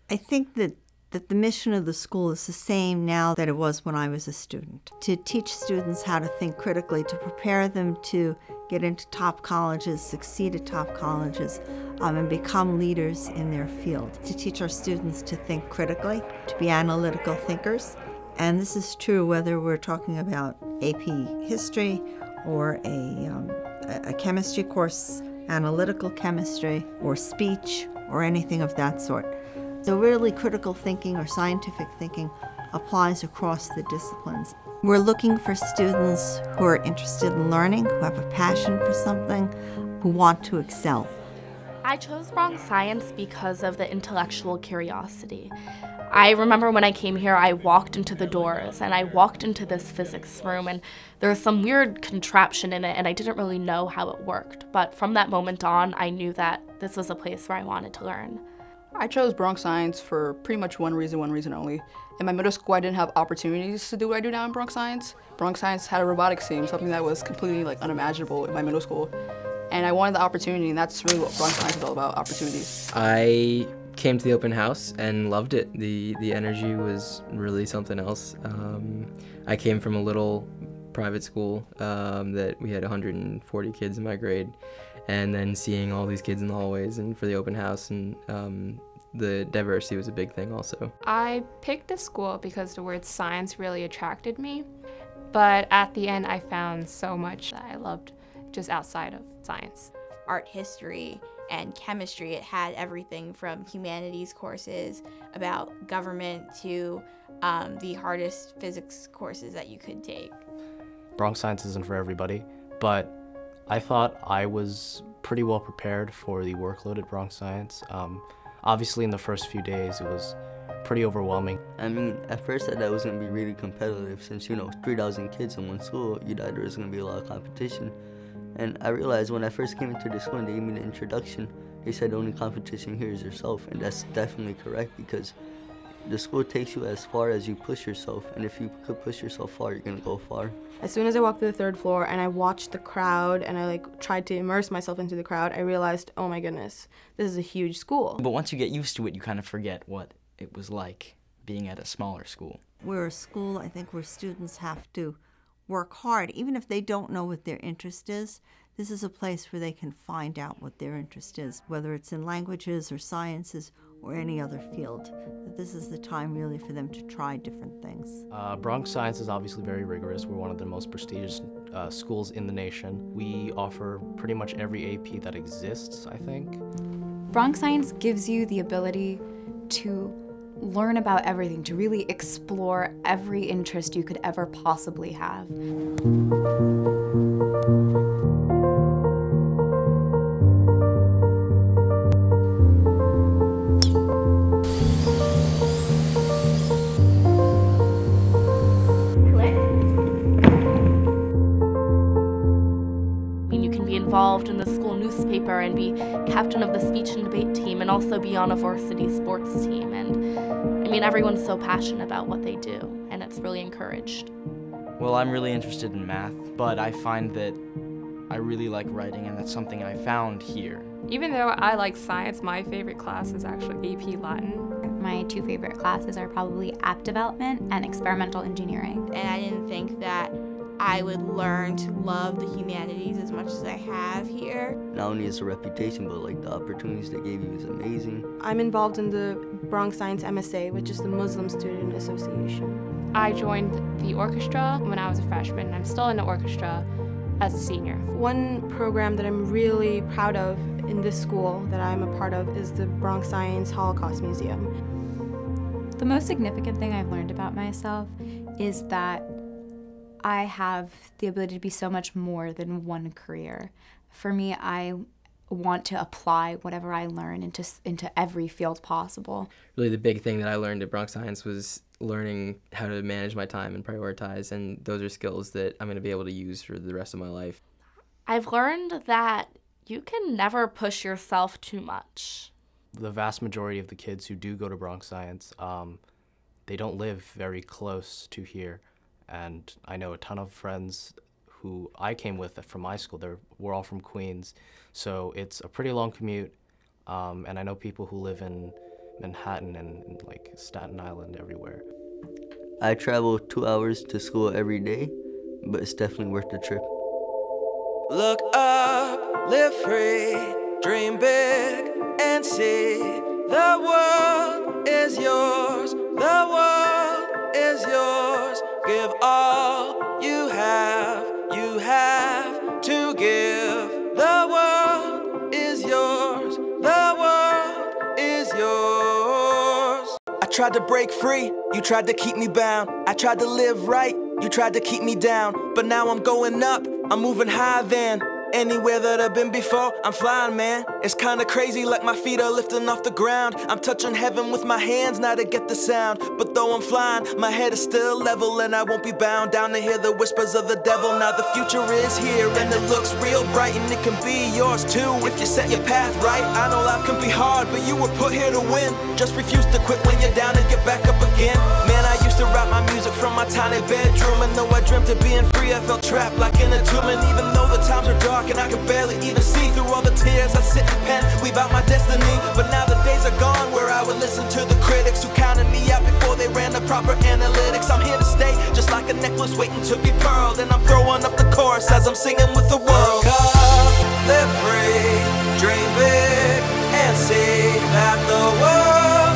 I think that the mission of the school is the same now that it was when I was a student. To teach students how to think critically, to prepare them to get into top colleges, succeed at top colleges, and become leaders in their field. To teach our students to think critically, to be analytical thinkers. And this is true whether we're talking about AP history or a chemistry course, analytical chemistry, or speech, or anything of that sort. So really critical thinking or scientific thinking applies across the disciplines. We're looking for students who are interested in learning, who have a passion for something, who want to excel. I chose Bronx Science because of the intellectual curiosity. I remember when I came here, I walked into the doors and I walked into this physics room and there was some weird contraption in it and I didn't really know how it worked. But from that moment on, I knew that this was a place where I wanted to learn. I chose Bronx Science for pretty much one reason only. In my middle school, I didn't have opportunities to do what I do now in Bronx Science. Bronx Science had a robotics team, something that was completely unimaginable in my middle school. And I wanted the opportunity, and that's really what Bronx Science is all about, opportunities. I came to the open house and loved it. The energy was really something else. I came from a little private school that we had 140 kids in my grade, and then seeing all these kids in the hallways and for the open house, and the diversity was a big thing also. I picked this school because the word science really attracted me, but at the end I found so much that I loved just outside of science. Art history and chemistry, it had everything from humanities courses about government to the hardest physics courses that you could take. Bronx Science isn't for everybody, but I thought I was pretty well prepared for the workload at Bronx Science. Obviously in the first few days it was pretty overwhelming. I mean, at first I thought it was going to be really competitive since, 3,000 kids in one school, you thought there was going to be a lot of competition. And I realized when I first came into the school and they gave me the introduction, they said the only competition here is yourself, and that's definitely correct because the school takes you as far as you push yourself, and if you could push yourself far, you're gonna go far. As soon as I walked to the third floor and I watched the crowd and I tried to immerse myself into the crowd, I realized, oh my goodness, this is a huge school. But once you get used to it, you kind of forget what it was like being at a smaller school. We're a school, I think, where students have to work hard. Even if they don't know what their interest is, this is a place where they can find out what their interest is, whether it's in languages or sciences or any other field. This is the time really for them to try different things. Bronx Science is obviously very rigorous. We're one of the most prestigious schools in the nation. We offer pretty much every AP that exists, I think. Bronx Science gives you the ability to learn about everything, to really explore every interest you could ever possibly have. Involved in the school newspaper and be captain of the speech and debate team and also be on a varsity sports team. And I mean, everyone's so passionate about what they do and it's really encouraged. Well, I'm really interested in math, but I find that I really like writing and that's something I found here. Even though I like science, my favorite class is actually AP Latin. My two favorite classes are probably app development and experimental engineering. And I didn't think that I would learn to love the humanities as much as I have here. Not only is the reputation, but the opportunities they gave you is amazing. I'm involved in the Bronx Science MSA, which is the Muslim Student Association. I joined the orchestra when I was a freshman, and I'm still in the orchestra as a senior. One program that I'm really proud of in this school that I'm a part of is the Bronx Science Holocaust Museum. The most significant thing I've learned about myself is that I have the ability to be so much more than one career. For me, I want to apply whatever I learn into every field possible. Really the big thing that I learned at Bronx Science was learning how to manage my time and prioritize, and those are skills that I'm going to be able to use for the rest of my life. I've learned that you can never push yourself too much. The vast majority of the kids who do go to Bronx Science, they don't live very close to here. And I know a ton of friends who I came with from my school. We're all from Queens, so it's a pretty long commute. And I know people who live in Manhattan and like Staten Island, everywhere. I travel 2 hours to school every day, but it's definitely worth the trip. Look up, live free, dream big, and see the world is yours. The world is yours. Give all you have to give. The world is yours. The world is yours. I tried to break free, you tried to keep me bound. I tried to live right, you tried to keep me down. But now I'm going up, I'm moving higher than anywhere that I've been before. I'm flying, man. It's kinda crazy, like my feet are lifting off the ground. I'm touching heaven with my hands now to get the sound. But though I'm flying, my head is still level, and I won't be bound down to hear the whispers of the devil. Now the future is here, and it looks real bright, and it can be yours too if you set your path right. I know life can be hard, but you were put here to win. Just refuse to quit when you're down and get back up again. Man, I used to write my music from my tiny bedroom, and though I dreamt of being free, I felt trapped like in a tomb. And even though the times are dark and I can barely even see through all the tears, I sit and pen, weave out my destiny. But now the days are gone where I would listen to the critics who counted me out before they ran the proper analytics. I'm here to stay, just like a necklace waiting to be pearled, and I'm throwing up the chorus as I'm singing with the world. Look up, live free, dream big, and see that the world